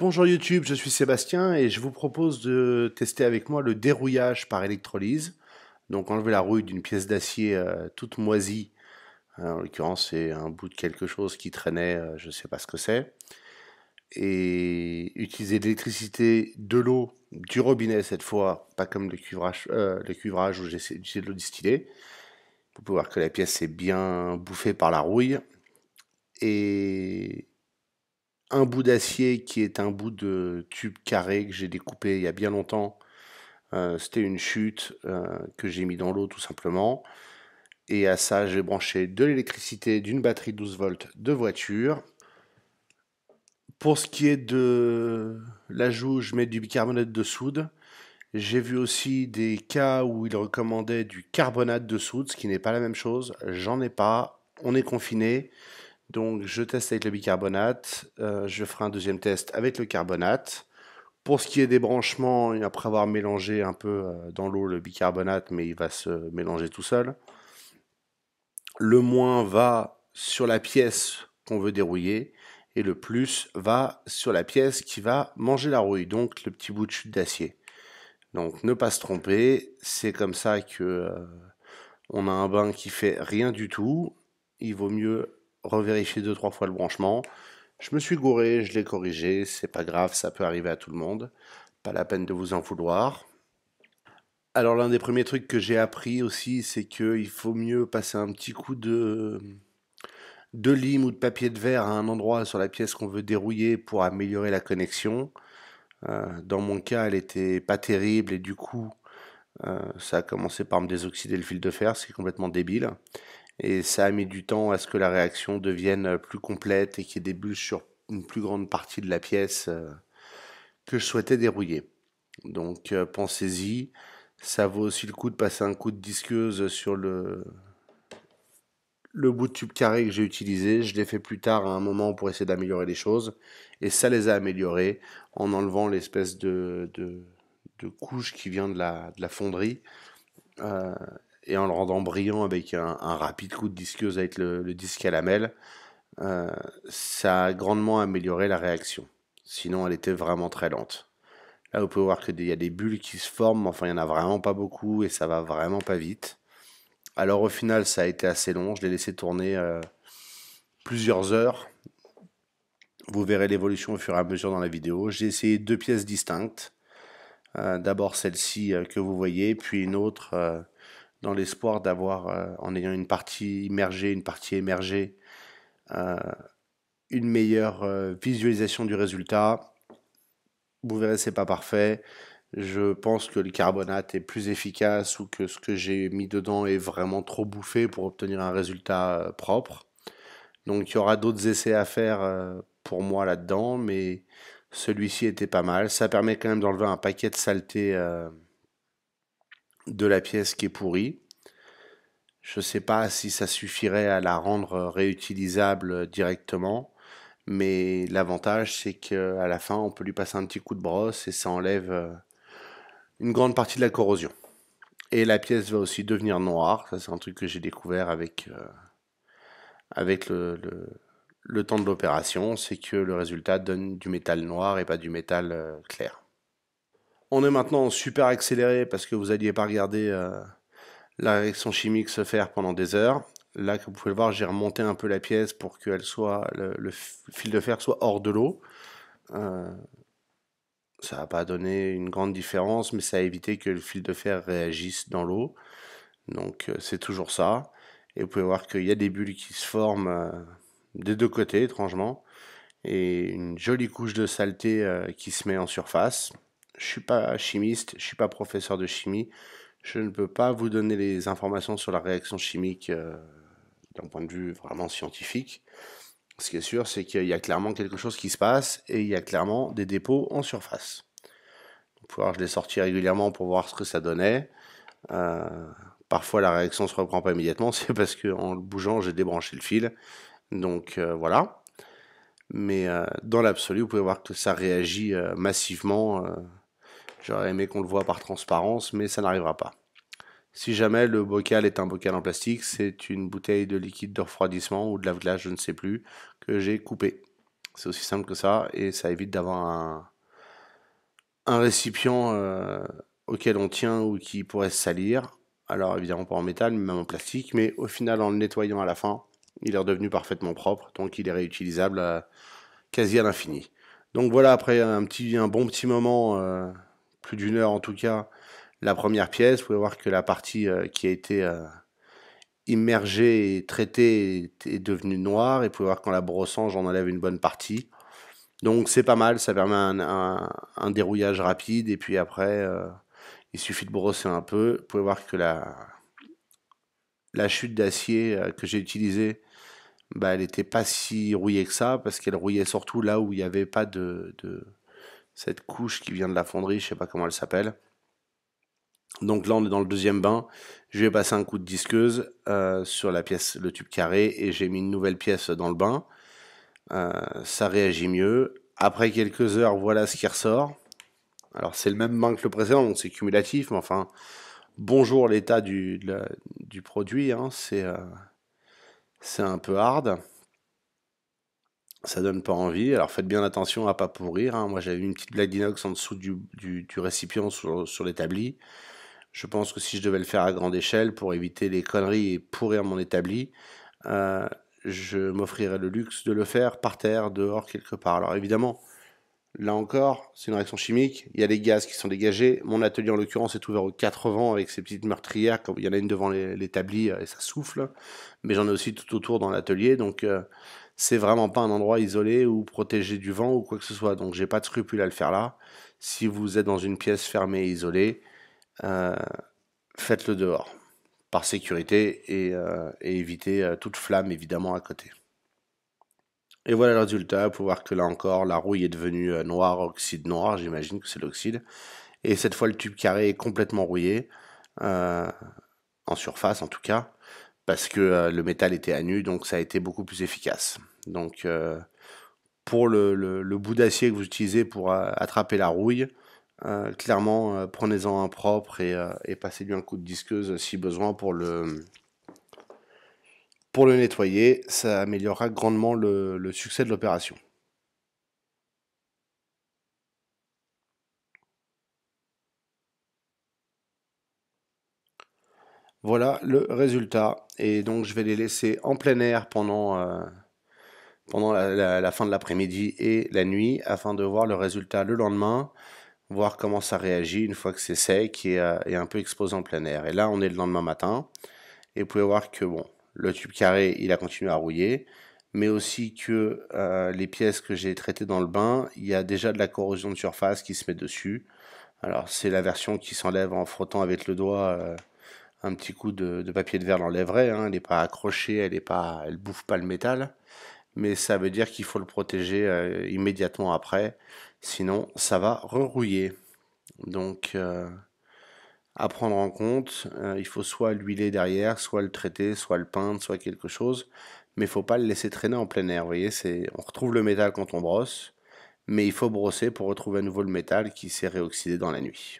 Bonjour YouTube, je suis Sébastien et je vous propose de tester avec moi le dérouillage par électrolyse. Donc enlever la rouille d'une pièce d'acier toute moisie. En l'occurrence, c'est un bout de quelque chose qui traînait, je ne sais pas ce que c'est. Et utiliser de l'électricité, de l'eau, du robinet cette fois, pas comme le cuivrage où j'essaie d'utiliser de l'eau distillée. Vous pouvez voir que la pièce est bien bouffée par la rouille. Et un bout d'acier qui est un bout de tube carré que j'ai découpé il y a bien longtemps. C'était une chute que j'ai mis dans l'eau tout simplement. Et à ça, j'ai branché de l'électricité d'une batterie 12 volts de voiture. Pour ce qui est de l'ajout, je mets du bicarbonate de soude. J'ai vu aussi des cas où il recommandait du carbonate de soude, ce qui n'est pas la même chose. J'en ai pas. On est confiné. Donc je teste avec le bicarbonate. Je ferai un deuxième test avec le carbonate. Pour ce qui est des branchements, après avoir mélangé un peu dans l'eau le bicarbonate, mais il va se mélanger tout seul. Le moins va sur la pièce qu'on veut dérouiller et le plus va sur la pièce qui va manger la rouille, donc le petit bout de chute d'acier. Donc ne pas se tromper, c'est comme ça que on a un bain qui fait rien du tout. Il vaut mieux revérifier 2-3 fois le branchement. Je me suis gouré, je l'ai corrigé, c'est pas grave, ça peut arriver à tout le monde. Pas la peine de vous en vouloir. Alors l'un des premiers trucs que j'ai appris aussi, c'est qu'il faut mieux passer un petit coup de lime ou de papier de verre à un endroit sur la pièce qu'on veut dérouiller pour améliorer la connexion. Dans mon cas, elle était pas terrible et du coup, ça a commencé par me désoxyder le fil de fer, ce qui est complètement débile. Et ça a mis du temps à ce que la réaction devienne plus complète et qu'il y ait des bulles sur une plus grande partie de la pièce que je souhaitais dérouiller. Donc pensez-y, ça vaut aussi le coup de passer un coup de disqueuse sur le bout de tube carré que j'ai utilisé. Je l'ai fait plus tard à un moment pour essayer d'améliorer les choses. Et ça les a améliorés en enlevant l'espèce de couche qui vient de la fonderie euh, et en le rendant brillant avec un rapide coup de disqueuse avec le disque à lamelles. Euh, Ça a grandement amélioré la réaction. Sinon, elle était vraiment très lente. Là, vous pouvez voir qu'il y a des bulles qui se forment, mais enfin, il n'y en a vraiment pas beaucoup et ça va vraiment pas vite. Alors, au final, ça a été assez long. Je l'ai laissé tourner plusieurs heures. Vous verrez l'évolution au fur et à mesure dans la vidéo. J'ai essayé deux pièces distinctes. D'abord celle-ci que vous voyez, puis une autre dans l'espoir d'avoir, en ayant une partie immergée, une partie émergée, euh, une meilleure visualisation du résultat. Vous verrez, c'est pas parfait. Je pense que le carbonate est plus efficace ou que ce que j'ai mis dedans est vraiment trop bouffé pour obtenir un résultat propre. Donc il y aura d'autres essais à faire pour moi là-dedans, mais celui-ci était pas mal. Ça permet quand même d'enlever un paquet de saleté de la pièce qui est pourrie. Je ne sais pas si ça suffirait à la rendre réutilisable directement, mais l'avantage c'est qu'à la fin on peut lui passer un petit coup de brosse et ça enlève une grande partie de la corrosion. Et la pièce va aussi devenir noire. Ça, c'est un truc que j'ai découvert avec le temps de l'opération. C'est que le résultat donne du métal noir et pas du métal clair. On est maintenant en super accéléré parce que vous n'alliez pas regarder la réaction chimique se faire pendant des heures. Là, comme vous pouvez le voir, j'ai remonté un peu la pièce pour que le fil de fer soit hors de l'eau. Euh, Ça n'a pas donné une grande différence, mais ça a évité que le fil de fer réagisse dans l'eau. Donc c'est toujours ça. Et vous pouvez voir qu'il y a des bulles qui se forment des deux côtés, étrangement. Et une jolie couche de saleté qui se met en surface. Je suis pas chimiste, je suis pas professeur de chimie. Je ne peux pas vous donner les informations sur la réaction chimique d'un point de vue vraiment scientifique. Ce qui est sûr, c'est qu'il y a clairement quelque chose qui se passe et il y a clairement des dépôts en surface. Pour voir, je l'ai sorti régulièrement pour voir ce que ça donnait. Euh, Parfois, la réaction ne se reprend pas immédiatement, c'est parce qu'en le bougeant, j'ai débranché le fil. Donc voilà. Mais dans l'absolu, vous pouvez voir que ça réagit massivement. J'aurais aimé qu'on le voit par transparence, mais ça n'arrivera pas. Si jamais le bocal est un bocal en plastique, c'est une bouteille de liquide de refroidissement ou de lave-glace, je ne sais plus, que j'ai coupé. C'est aussi simple que ça, et ça évite d'avoir un récipient auquel on tient ou qui pourrait se salir. Alors évidemment pas en métal, mais même en plastique, mais au final en le nettoyant à la fin, il est redevenu parfaitement propre, donc il est réutilisable quasi à l'infini. Donc voilà, après un bon petit moment, plus d'une heure en tout cas, la première pièce, vous pouvez voir que la partie qui a été immergée et traitée est devenue noire, et vous pouvez voir qu'en la brossant, j'en enlève une bonne partie. Donc c'est pas mal, ça permet un dérouillage rapide, et puis après, il suffit de brosser un peu. Vous pouvez voir que la chute d'acier que j'ai utilisée, bah, elle n'était pas si rouillée que ça, parce qu'elle rouillait surtout là où il n'y avait pas de cette couche qui vient de la fonderie, je sais pas comment elle s'appelle. Donc là on est dans le deuxième bain, je vais passer un coup de disqueuse sur la pièce, le tube carré, et j'ai mis une nouvelle pièce dans le bain. Ça réagit mieux. Après quelques heures, voilà ce qui ressort. Alors c'est le même bain que le précédent, donc c'est cumulatif, mais enfin, bonjour l'état du produit, hein, c'est un peu hard, ça donne pas envie, alors faites bien attention à pas pourrir, hein. Moi j'avais mis une petite plaque d'inox en dessous du récipient sur l'établi. Je pense que si je devais le faire à grande échelle pour éviter les conneries et pourrir mon établi, euh, je m'offrirais le luxe de le faire par terre, dehors, quelque part. Alors évidemment, là encore, c'est une réaction chimique, il y a des gaz qui sont dégagés. Mon atelier en l'occurrence est ouvert aux 4 vents avec ces petites meurtrières, comme il y en a une devant l'établi et ça souffle, mais j'en ai aussi tout autour dans l'atelier, donc c'est vraiment pas un endroit isolé ou protégé du vent ou quoi que ce soit, donc j'ai pas de scrupule à le faire là. Si vous êtes dans une pièce fermée et isolée, euh, faites-le dehors, par sécurité, et évitez toute flamme évidemment à côté. Et voilà le résultat, vous pouvez voir que là encore, la rouille est devenue noire, oxyde noir, j'imagine que c'est l'oxyde. Et cette fois, le tube carré est complètement rouillé, euh, en surface en tout cas, parce que le métal était à nu, donc ça a été beaucoup plus efficace. Donc pour le bout d'acier que vous utilisez pour attraper la rouille, clairement, prenez-en un propre, et passez-lui un coup de disqueuse si besoin pour le nettoyer, ça améliorera grandement le succès de l'opération. Voilà le résultat. Et donc je vais les laisser en plein air pendant la fin de l'après-midi et la nuit afin de voir le résultat le lendemain, voir comment ça réagit une fois que c'est sec et un peu exposé en plein air. Et là on est le lendemain matin et vous pouvez voir que bon, le tube carré il a continué à rouiller, mais aussi que les pièces que j'ai traitées dans le bain, il y a déjà de la corrosion de surface qui se met dessus. Alors c'est la version qui s'enlève en frottant avec le doigt. Un petit coup de papier de verre l'enlèverait, hein. Elle n'est pas accrochée, elle bouffe pas le métal, mais ça veut dire qu'il faut le protéger immédiatement après, sinon ça va rerouiller. Donc à prendre en compte, il faut soit l'huiler derrière, soit le traiter, soit le peindre, soit quelque chose, mais il faut pas le laisser traîner en plein air. Vous voyez, on retrouve le métal quand on brosse, mais il faut brosser pour retrouver à nouveau le métal qui s'est réoxydé dans la nuit.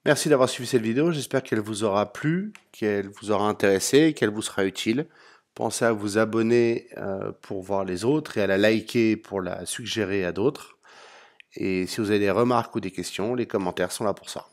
Merci d'avoir suivi cette vidéo, j'espère qu'elle vous aura plu, qu'elle vous aura intéressé et qu'elle vous sera utile. Pensez à vous abonner pour voir les autres et à la liker pour la suggérer à d'autres. Et si vous avez des remarques ou des questions, les commentaires sont là pour ça.